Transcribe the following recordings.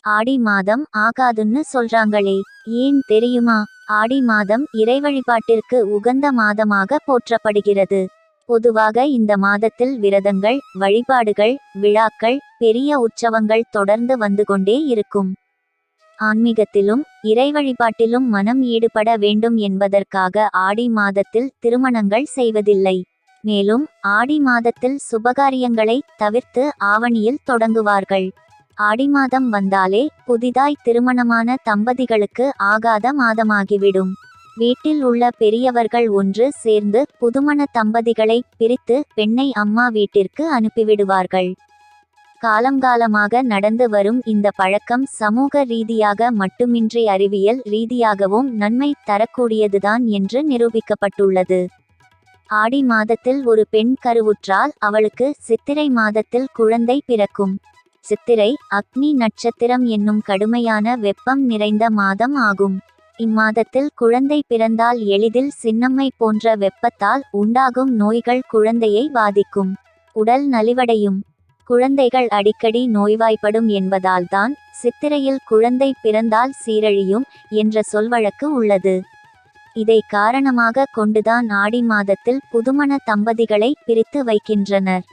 ஆடி மாதம் ஆகாதுன்னு சொல்றாங்களே, ஏன் தெரியுமா? ஆடி மாதம் இறை வழிபாட்டிற்கு உகந்த மாதமாக போற்றப்படுகிறது. பொதுவாக இந்த மாதத்தில் விரதங்கள், வழிபாடுகள், விழாக்கள், பெரிய உற்சவங்கள் தொடர்ந்து வந்து கொண்டே இருக்கும். ஆன்மீகத்திலும் இறை வழிபாட்டிலும் மனம் ஈடுபட வேண்டும் என்பதற்காக ஆடி மாதத்தில் திருமணங்கள் செய்வதில்லை. மேலும் ஆடி மாதத்தில் சுபகாரியங்களை தவிர்த்து ஆவணியில் தொடங்குவார்கள். ஆடி மாதம் வந்தாலே புதிதாய் திருமணமான தம்பதிகளுக்கு ஆகாத மாதமாகிவிடும். வீட்டில் உள்ள பெரியவர்கள் ஒன்று சேர்ந்து புதுமண தம்பதிகளை பிரித்து பெண்ணை அம்மா வீட்டிற்கு அனுப்பிவிடுவார்கள். காலங்காலமாக நடந்து வரும் இந்த பழக்கம் சமூக ரீதியாக மட்டுமின்றி அறிவியல் ரீதியாகவும் நன்மை தரக்கூடியதுதான் என்று நிரூபிக்கப்பட்டுள்ளது. ஆடி மாதத்தில் ஒரு பெண் கருவுற்றால் அவளுக்கு சித்திரை மாதத்தில் குழந்தை பிறக்கும். சித்திரை அக்னி நட்சத்திரம் என்னும் கடுமையான வெப்பம் நிறைந்த மாதம் ஆகும். இம்மாதத்தில் குழந்தை பிறந்தால் எளிதில் சின்னம்மை போன்ற வெப்பத்தால் உண்டாகும் நோய்கள் குழந்தையை பாதிக்கும். உடல் நலிவடையும். குழந்தைகள் அடிக்கடி நோய்வாய்ப்படும் என்பதால்தான் சித்திரையில் குழந்தை பிறந்தால் சீரழியும் என்ற சொல்வழக்கு உள்ளது. இதை காரணமாக கொண்டுதான் ஆடி மாதத்தில் புதுமண தம்பதிகளை பிரித்து வைக்கின்றனர்.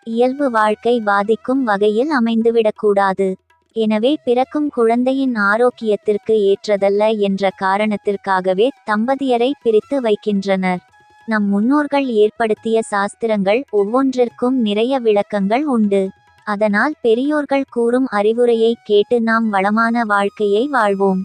இயல்பு வாழ்க்கை பாதிக்கும் வகையில் அமைந்துவிடக்கூடாது. எனவே பிறக்கும் குழந்தையின் ஆரோக்கியத்திற்கு ஏற்றதல்ல என்ற காரணத்திற்காகவே தம்பதியரை பிரித்து வைக்கின்றனர். நம் முன்னோர்கள் ஏற்படுத்திய சாஸ்திரங்கள் ஒவ்வொன்றிற்கும் நிறைய விளக்கங்கள் உண்டு. அதனால் பெரியோர்கள் கூறும் அறிவுரையை கேட்டு நாம் வளமான வாழ்க்கையை வாழ்வோம்.